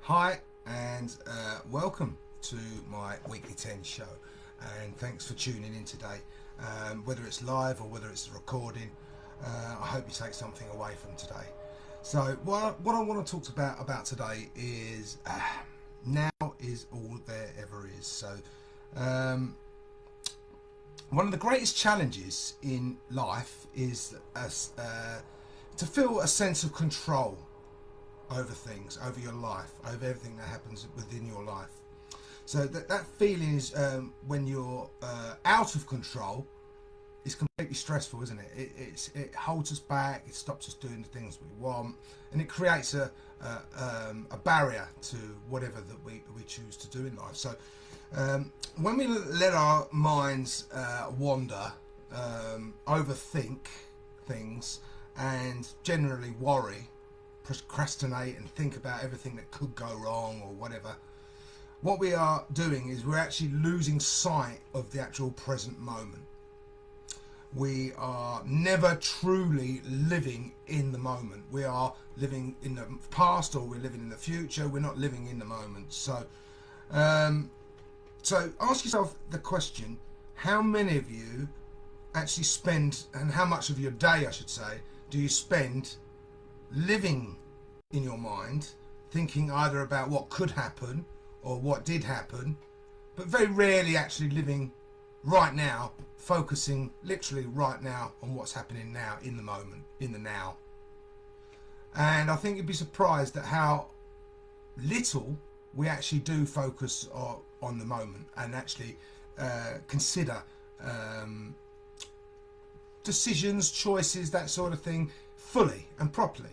Hi and welcome to my weekly 10 show, and thanks for tuning in today. Whether it's live or whether it's a recording, I hope you take something away from today. So what I want to talk about today is now is all there ever is. So one of the greatest challenges in life is to feel a sense of control over things, over your life, over everything that happens within your life. So that feeling is when you're out of control, is completely stressful, isn't it? It holds us back, it stops us doing the things we want, and it creates a barrier to whatever that we choose to do in life. So when we let our minds wander, overthink things, and generally worry, procrastinate and think about everything that could go wrong or whatever, what we are doing is we're actually losing sight of the actual present moment. We are never truly living in the moment. We are living in the past, or we're living in the future. We're not living in the moment. So ask yourself the question: how many of you actually spend, and how much of your day, I should say, do you spend living in your mind, thinking either about what could happen or what did happen, but very rarely actually living right now, focusing literally right now on what's happening now, in the moment, in the now. And I think you'd be surprised at how little we actually do focus on the moment and actually consider decisions, choices, that sort of thing fully and properly.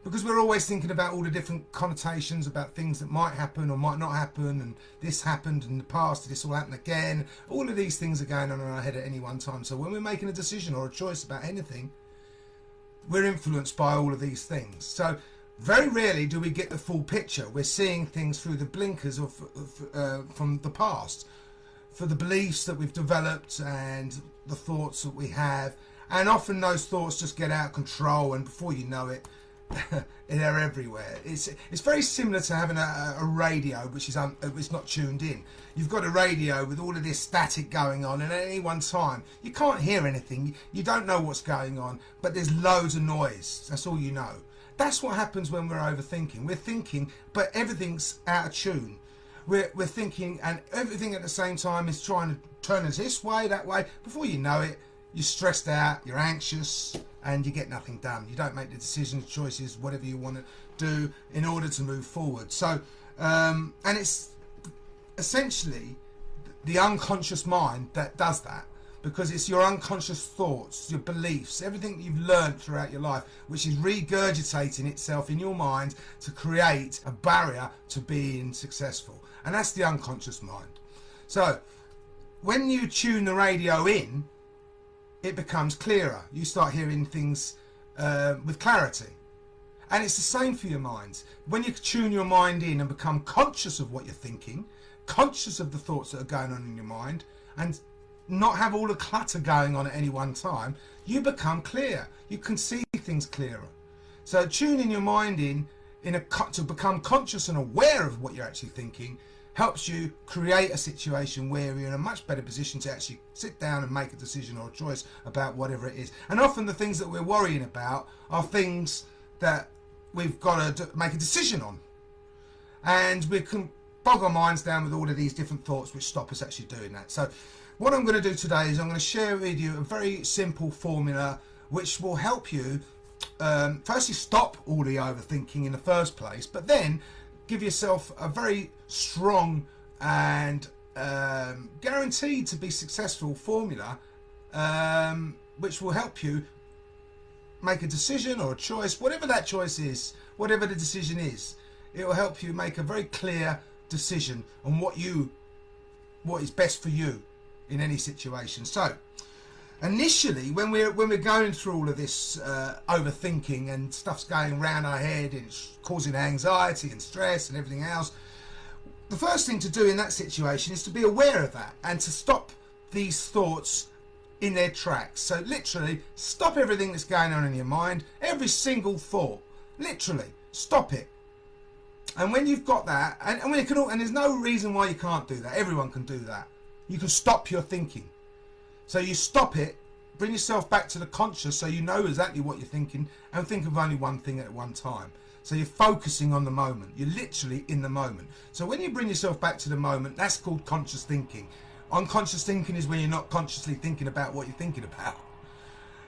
Because we're always thinking about all the different connotations about things that might happen or might not happen, and this happened in the past, this will happen again. All of these things are going on in our head at any one time. So when we're making a decision or a choice about anything, we're influenced by all of these things. So very rarely do we get the full picture. We're seeing things through the blinkers of from the past, for the beliefs that we've developed and the thoughts that we have. And often those thoughts just get out of control, and before you know it, they're everywhere. It's very similar to having a radio which is it's not tuned in. You've got a radio with all of this static going on, and at any one time you can't hear anything. You don't know what's going on, but there's loads of noise. That's all you know. That's what happens when we're overthinking. We're thinking, but everything's out of tune. We're thinking, and everything at the same time is trying to turn us this way, that way. Before you know it, you're stressed out, you're anxious, and you get nothing done. You don't make the decisions, choices, whatever you want to do in order to move forward. So, and it's essentially the unconscious mind that does that, because it's your unconscious thoughts, your beliefs, everything that you've learned throughout your life, which is regurgitating itself in your mind to create a barrier to being successful. And that's the unconscious mind. So when you tune the radio in, it becomes clearer. You start hearing things with clarity. And it's the same for your mind. When you tune your mind in and become conscious of what you're thinking, conscious of the thoughts that are going on in your mind, and not have all the clutter going on at any one time, you become clear. You can see things clearer. So tuning your mind in to become conscious and aware of what you're actually thinking helps you create a situation where you're in a much better position to actually sit down and make a decision or a choice about whatever it is. And often the things that we're worrying about are things that we've got to make a decision on. And we can bog our minds down with all of these different thoughts which stop us actually doing that. So what I'm going to do today is I'm going to share with you a very simple formula which will help you firstly stop all the overthinking in the first place, but then give yourself a very strong and guaranteed to be successful formula which will help you make a decision or a choice, whatever that choice is, whatever the decision is. It will help you make a very clear decision on what is best for you in any situation. So initially, when we're going through all of this overthinking and stuff's going around our head and it's causing anxiety and stress and everything else, the first thing to do in that situation is to be aware of that and to stop these thoughts in their tracks. So literally stop everything that's going on in your mind, every single thought, literally stop it. And when you've got that, and when it can, and there's no reason why you can't do that. Everyone can do that. You can stop your thinking. So you stop it, bring yourself back to the conscious, so you know exactly what you're thinking, and think of only one thing at one time. So you're focusing on the moment. You're literally in the moment. So when you bring yourself back to the moment, that's called conscious thinking. Unconscious thinking is when you're not consciously thinking about what you're thinking about.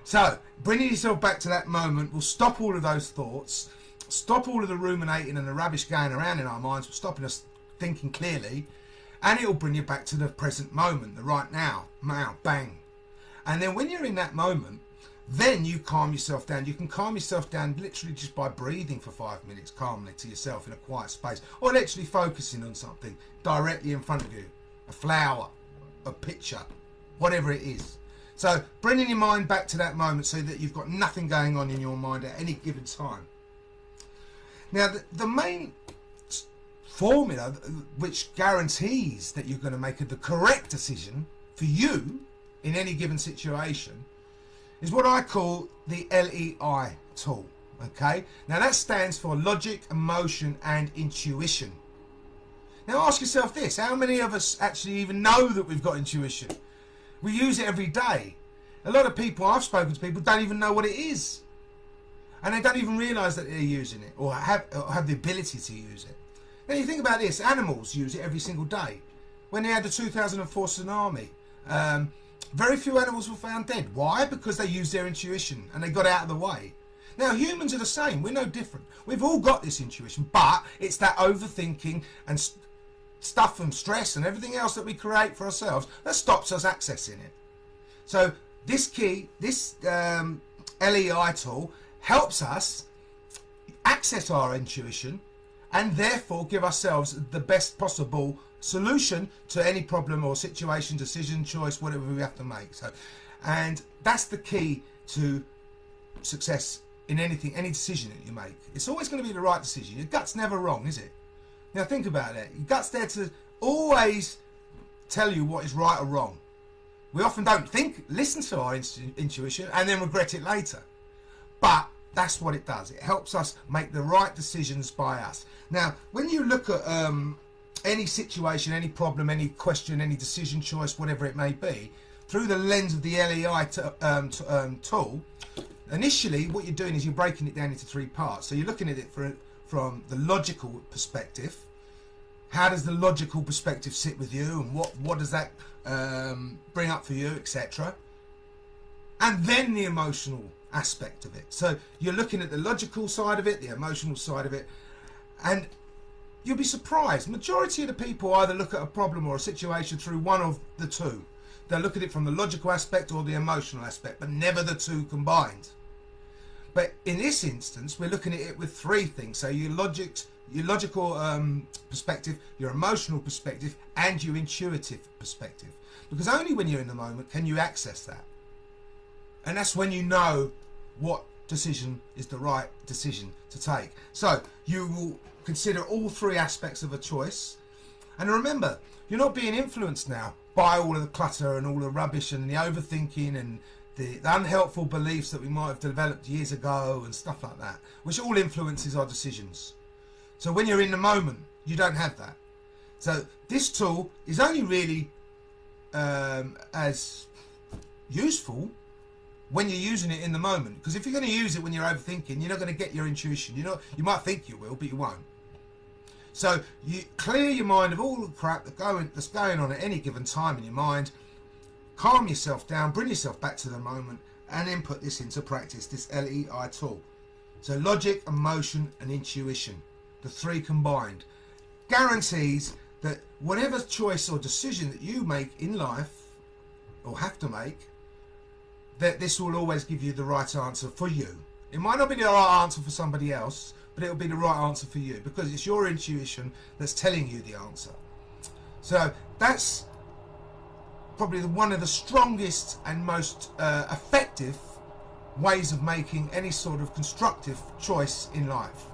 So bringing yourself back to that moment will stop all of those thoughts, stop all of the ruminating and the rubbish going around in our minds, stopping us thinking clearly, and it'll bring you back to the present moment, the right now, bang. And then when you're in that moment, then you calm yourself down. You can calm yourself down literally just by breathing for 5 minutes calmly to yourself in a quiet space, or literally focusing on something directly in front of you, a flower, a picture, whatever it is. So bringing your mind back to that moment so that you've got nothing going on in your mind at any given time. Now the main formula which guarantees that you're going to make the correct decision for you in any given situation is what I call the LEI tool. Okay, now that stands for logic, emotion and intuition. Now ask yourself this: how many of us actually even know that we've got intuition? We use it every day. A lot of people, I've spoken to people, don't even know what it is, and they don't even realise that they're using it or have the ability to use it. Now you think about this: animals use it every single day. When they had the 2004 tsunami, very few animals were found dead. Why? Because they used their intuition and they got out of the way. Now humans are the same. We're no different. We've all got this intuition, but it's that overthinking and stuff and stress and everything else that we create for ourselves that stops us accessing it. So this LEI tool helps us access our intuition and therefore give ourselves the best possible solution to any problem or situation, decision, choice, whatever we have to make. So, and that's the key to success in anything, any decision that you make. It's always going to be the right decision. Your gut's never wrong, is it? Now think about it. Your gut's there to always tell you what is right or wrong. We often don't listen to our intuition and then regret it later. But that's what it does. It helps us make the right decisions by us. Now, when you look at any situation, any problem, any question, any decision, choice, whatever it may be, through the lens of the LEI tool, initially what you're doing is you're breaking it down into three parts. So you're looking at it from the logical perspective. How does the logical perspective sit with you, and what does that bring up for you, etc. And then the emotional aspect of it. So you're looking at the logical side of it, the emotional side of it, and you'll be surprised. Majority of the people either look at a problem or a situation through one of the two. They'll look at it from the logical aspect or the emotional aspect, but never the two combined. But in this instance, we're looking at it with three things. So your logical perspective, your emotional perspective, and your intuitive perspective. Because only when you're in the moment can you access that. And that's when you know what decision is the right decision to take. So you will consider all three aspects of a choice. And remember, you're not being influenced now by all of the clutter and all the rubbish and the overthinking and the unhelpful beliefs that we might have developed years ago and stuff like that, which all influences our decisions. So when you're in the moment, you don't have that. So this tool is only really as useful when you're using it in the moment. Because if you're going to use it when you're overthinking, you're not going to get your intuition. You might think you will, but you won't. So you clear your mind of all the crap that's going on at any given time in your mind. Calm yourself down, bring yourself back to the moment, and then put this into practice, this LEI tool. So logic, emotion, and intuition, the three combined, guarantees that whatever choice or decision that you make in life, or have to make, that this will always give you the right answer for you. It might not be the right answer for somebody else, but it'll be the right answer for you, because it's your intuition that's telling you the answer. So that's probably one of the strongest and most effective ways of making any sort of constructive choice in life.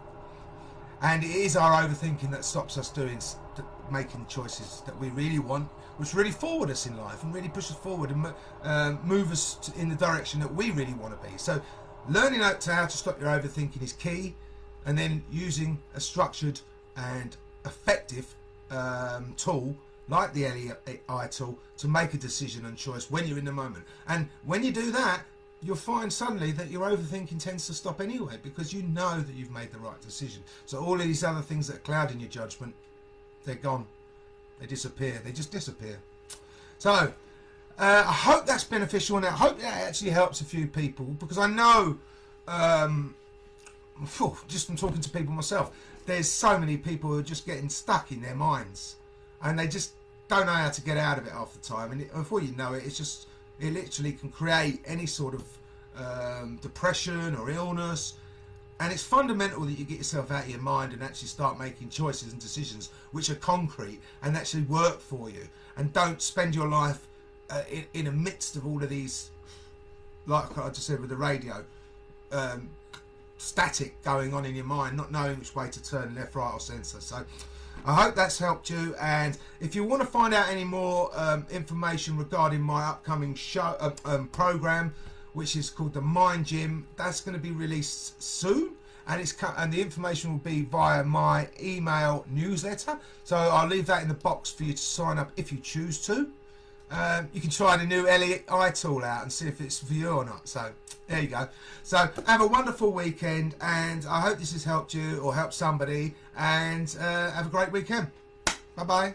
And it is our overthinking that stops us making choices that we really want, which really forward us in life and really push us forward and move us in the direction that we really want to be. So learning how to stop your overthinking is key, and then using a structured and effective tool like the LEI tool to make a decision and choice when you're in the moment. And when you do that, you'll find suddenly that your overthinking tends to stop anyway, because you know that you've made the right decision. So all of these other things that are clouding your judgment, they're gone. They disappear. They just disappear. So I hope that's beneficial, and I hope that actually helps a few people, because I know, just from talking to people myself, there's so many people who are just getting stuck in their minds, and they just don't know how to get out of it half the time. And before you know it, it literally can create any sort of depression or illness. And it's fundamental that you get yourself out of your mind and actually start making choices and decisions which are concrete and actually work for you, and don't spend your life in the midst of all of these, like I just said with the radio, static going on in your mind, not knowing which way to turn, left, right or centre. So I hope that's helped you. And if you want to find out any more information regarding my upcoming show program, which is called the Mind Gym, that's going to be released soon, and the information will be via my email newsletter. So I'll leave that in the box for you to sign up if you choose to. You can try the new LEI tool out and see if it's for you or not. So there you go. So have a wonderful weekend, and I hope this has helped you or helped somebody, and have a great weekend. Bye bye.